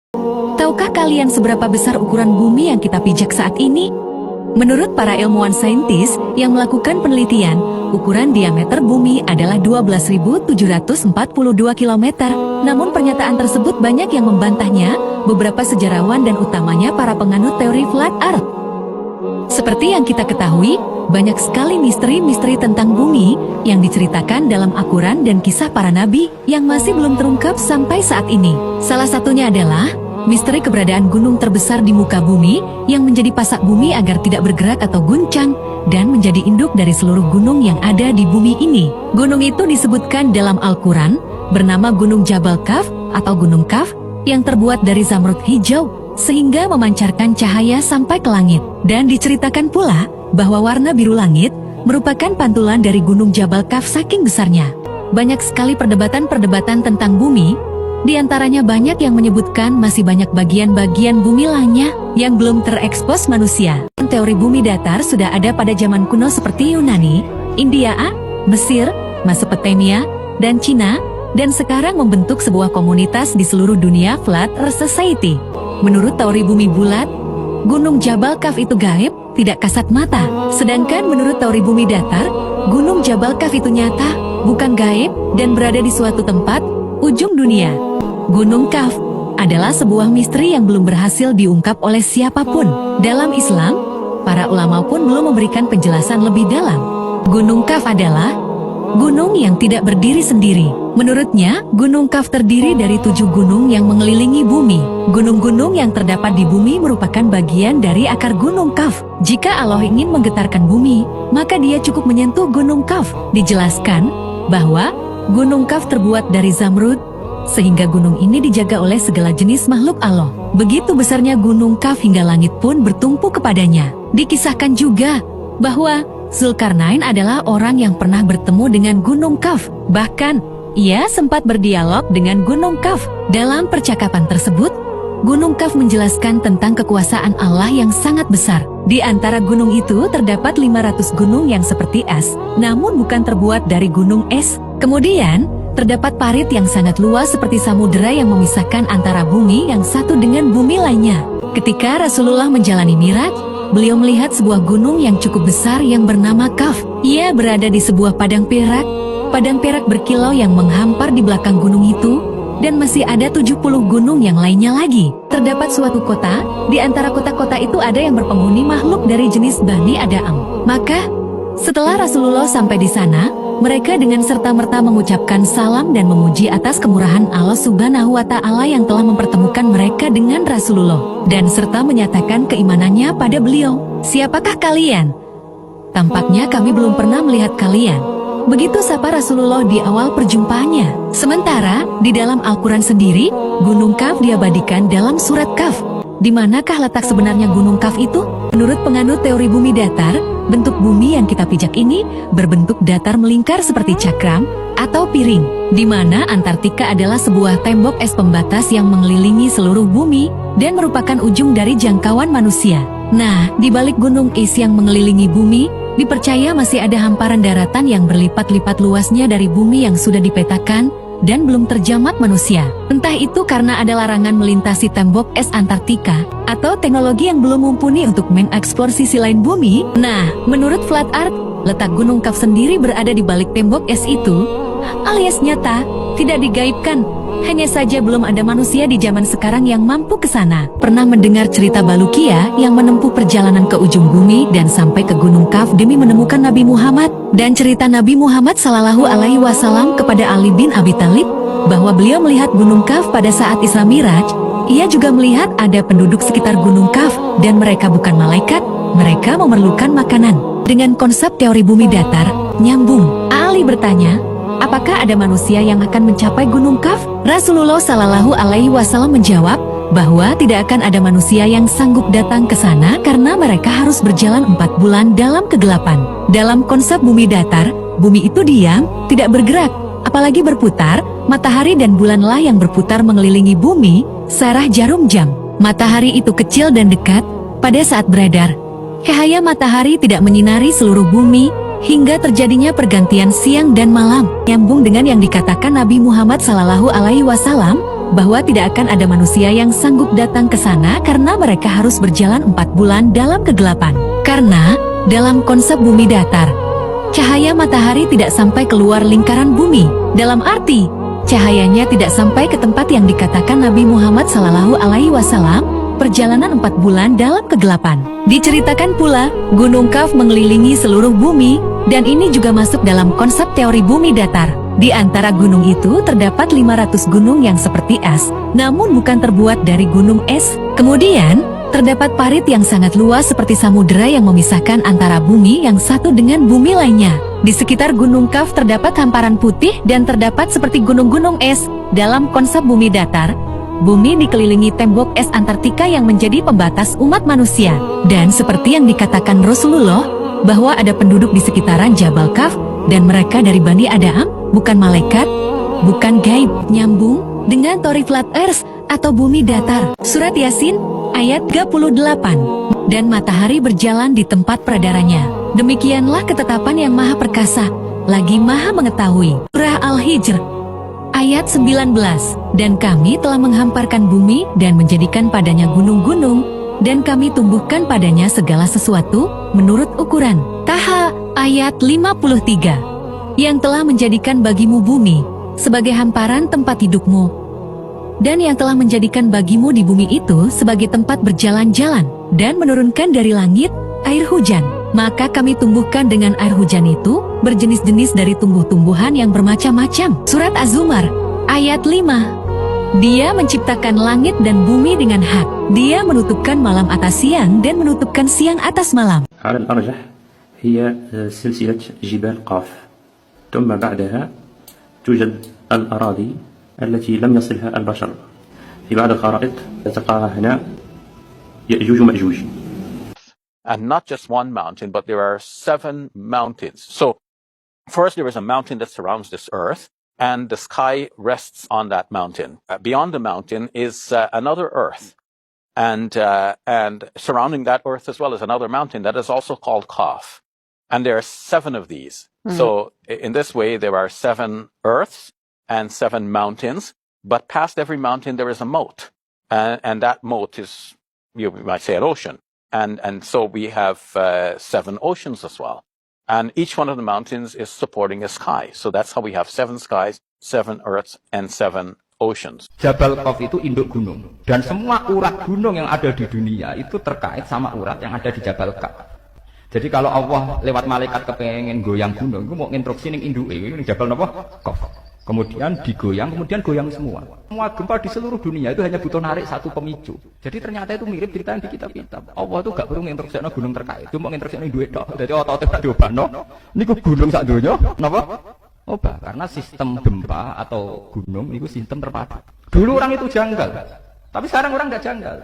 Tahukah kalian seberapa besar ukuran bumi yang kita pijak saat ini? Menurut para ilmuwan saintis yang melakukan penelitian, ukuran diameter bumi adalah 12.742 km. Namun pernyataan tersebut banyak yang membantahnya, beberapa sejarawan dan utamanya para penganut teori flat earth. Seperti yang kita ketahui, banyak sekali misteri-misteri tentang bumi yang diceritakan dalam Al-Quran dan kisah para nabi yang masih belum terungkap sampai saat ini. Salah satunya adalah misteri keberadaan gunung terbesar di muka bumi yang menjadi pasak bumi agar tidak bergerak atau guncang dan menjadi induk dari seluruh gunung yang ada di bumi ini. Gunung itu disebutkan dalam Al-Quran bernama Gunung Jabal Kaf atau Gunung Kaf yang terbuat dari zamrud hijau sehingga memancarkan cahaya sampai ke langit. Dan diceritakan pula bahwa warna biru langit merupakan pantulan dari Gunung Jabal Kaf saking besarnya. Banyak sekali perdebatan-perdebatan tentang bumi. Di antaranya banyak yang menyebutkan masih banyak bagian-bagian bumi lainnya yang belum terekspos manusia. Teori bumi datar sudah ada pada zaman kuno seperti Yunani, India, Mesir, Mesopotamia, dan Cina, dan sekarang membentuk sebuah komunitas di seluruh dunia Flat Earth Society. Menurut teori bumi bulat, Gunung Jabal Kaf itu gaib, tidak kasat mata. Sedangkan menurut teori bumi datar, Gunung Jabal Kaf itu nyata, bukan gaib, dan berada di suatu tempat ujung dunia. Gunung Kaf adalah sebuah misteri yang belum berhasil diungkap oleh siapapun. Dalam Islam, para ulama pun belum memberikan penjelasan lebih dalam. Gunung Kaf adalah gunung yang tidak berdiri sendiri. Menurutnya, Gunung Kaf terdiri dari 7 gunung yang mengelilingi bumi. Gunung-gunung yang terdapat di bumi merupakan bagian dari akar Gunung Kaf. Jika Allah ingin menggetarkan bumi, maka dia cukup menyentuh Gunung Kaf. Dijelaskan bahwa Gunung Kaf terbuat dari zamrud, sehingga gunung ini dijaga oleh segala jenis makhluk Allah. Begitu besarnya Gunung Kaf hingga langit pun bertumpu kepadanya. Dikisahkan juga bahwa Zulkarnain adalah orang yang pernah bertemu dengan Gunung Kaf. Bahkan, ia sempat berdialog dengan Gunung Kaf. Dalam percakapan tersebut, Gunung Kaf menjelaskan tentang kekuasaan Allah yang sangat besar. Di antara gunung itu terdapat 500 gunung yang seperti es, namun bukan terbuat dari gunung es. Kemudian, terdapat parit yang sangat luas seperti samudera yang memisahkan antara bumi yang satu dengan bumi lainnya. Ketika Rasulullah menjalani Mi'raj, beliau melihat sebuah gunung yang cukup besar yang bernama Kaf. Ia berada di sebuah padang perak. Padang perak berkilau yang menghampar di belakang gunung itu, dan masih ada 70 gunung yang lainnya lagi. Terdapat suatu kota, di antara kota-kota itu ada yang berpenghuni makhluk dari jenis Bani Adam. Maka, setelah Rasulullah sampai di sana, mereka dengan serta-merta mengucapkan salam dan memuji atas kemurahan Allah Subhanahu wa Ta'ala yang telah mempertemukan mereka dengan Rasulullah, dan serta menyatakan keimanannya pada beliau. Siapakah kalian? Tampaknya kami belum pernah melihat kalian. Begitu sapa Rasulullah di awal perjumpaannya. Sementara, di dalam Al-Quran sendiri, Gunung Kaf diabadikan dalam surat Kaf. Di manakah letak sebenarnya Gunung Kaf itu? Menurut penganut teori bumi datar, bentuk bumi yang kita pijak ini berbentuk datar melingkar seperti cakram atau piring, di mana Antartika adalah sebuah tembok es pembatas yang mengelilingi seluruh bumi dan merupakan ujung dari jangkauan manusia. Nah, di balik gunung es yang mengelilingi bumi, dipercaya masih ada hamparan daratan yang berlipat-lipat luasnya dari bumi yang sudah dipetakan dan belum terjamat manusia. Entah itu karena ada larangan melintasi tembok es Antartika, atau teknologi yang belum mumpuni untuk mengeksplor sisi lain bumi. Nah, menurut Flat Earth, letak Gunung Kaf sendiri berada di balik tembok es itu, alias nyata, tidak digaibkan. Hanya saja belum ada manusia di zaman sekarang yang mampu ke sana. Pernah mendengar cerita Balukia yang menempuh perjalanan ke ujung bumi dan sampai ke Gunung Kaf demi menemukan Nabi Muhammad, dan cerita Nabi Muhammad Sallallahu Alaihi Wasallam kepada Ali bin Abi Thalib bahwa beliau melihat Gunung Kaf pada saat Isra Mi'raj. Ia juga melihat ada penduduk sekitar Gunung Kaf dan mereka bukan malaikat, mereka memerlukan makanan. Dengan konsep teori bumi datar, nyambung. Ali bertanya, apakah ada manusia yang akan mencapai Gunung Kaf? Rasulullah Sallallahu Alaihi Wasallam menjawab bahwa tidak akan ada manusia yang sanggup datang ke sana karena mereka harus berjalan 4 bulan dalam kegelapan. Dalam konsep bumi datar, bumi itu diam, tidak bergerak, apalagi berputar. Matahari dan bulanlah yang berputar mengelilingi bumi, searah jarum jam. Matahari itu kecil dan dekat. Pada saat beredar, cahaya matahari tidak menyinari seluruh bumi, hingga terjadinya pergantian siang dan malam. Nyambung dengan yang dikatakan Nabi Muhammad Sallallahu Alaihi Wasallam bahwa tidak akan ada manusia yang sanggup datang ke sana karena mereka harus berjalan 4 bulan dalam kegelapan. Karena, dalam konsep bumi datar, cahaya matahari tidak sampai keluar lingkaran bumi. Dalam arti, cahayanya tidak sampai ke tempat yang dikatakan Nabi Muhammad SAW, perjalanan 4 bulan dalam kegelapan. Diceritakan pula, Gunung Kaf mengelilingi seluruh bumi, dan ini juga masuk dalam konsep teori bumi datar. Di antara gunung itu terdapat 500 gunung yang seperti es, namun bukan terbuat dari gunung es. Kemudian, terdapat parit yang sangat luas seperti samudera yang memisahkan antara bumi yang satu dengan bumi lainnya. Di sekitar Gunung Kaf terdapat hamparan putih dan terdapat seperti gunung-gunung es. Dalam konsep bumi datar, bumi dikelilingi tembok es Antartika yang menjadi pembatas umat manusia. Dan seperti yang dikatakan Rasulullah, bahwa ada penduduk di sekitaran Jabal Kaf, dan mereka dari Bani Adam, bukan malaikat, bukan gaib, nyambung dengan teori flat earth atau bumi datar. Surat Yasin, ayat 38. Dan matahari berjalan di tempat peredarannya. Demikianlah ketetapan yang maha perkasa, lagi maha mengetahui. Surah Al-Hijr, ayat 19. Dan kami telah menghamparkan bumi dan menjadikan padanya gunung-gunung, dan kami tumbuhkan padanya segala sesuatu menurut ukuran. Taha, ayat 53. Yang telah menjadikan bagimu bumi sebagai hamparan tempat hidupmu, dan yang telah menjadikan bagimu di bumi itu sebagai tempat berjalan-jalan, dan menurunkan dari langit air hujan. Maka kami tumbuhkan dengan air hujan itu berjenis-jenis dari tumbuh-tumbuhan yang bermacam-macam. Surat Az-Zumar, ayat 5. Dia menciptakan langit dan bumi dengan hak. Dia menutupkan malam atas siang dan menutupkan siang atas malam. Al-Arjah hiya silsilah jibal Qaf. ثم بعدها توجد الأراضي التي لم يصلها البشر. في بعض الخرائط تلقاها هنا يأجوج ومأجوج. And not just one mountain, but there are 7 mountains. So first there is a mountain that surrounds this earth, and the sky rests on that mountain. Beyond the mountain is another earth, and surrounding that earth as well is another mountain that is also called Qaf. And there are 7 of these. So in this way, there are 7 earths and 7 mountains, but past every mountain there is a moat. And that moat is, you might say, an ocean. And so we have 7 oceans as well. And each one of the mountains is supporting a sky. So that's how we have 7 skies, 7 earths, and 7 oceans. Jabal Qaf itu induk gunung. Dan semua urat gunung yang ada di dunia itu terkait sama urat yang ada di Jabal Qaf. Jadi kalau Allah lewat malaikat kepengen goyang gunung, itu mau instruksi ning induke, ini Jabal napa? Qaf. Kemudian digoyang, kemudian goyang semua. Semua gempa di seluruh dunia itu hanya butuh narik satu pemicu. Jadi ternyata itu mirip cerita yang di kitab-kitab. Allah itu gak perlu nginstruksikno gunung terkait, cuma nginstruksikno induke tok. Dadi otote tak diobano. Niku gunung sak donya, napa? Oba, karena sistem gempa atau gunung itu sistem terpadu. Dulu orang itu janggal, tapi sekarang orang gak janggal.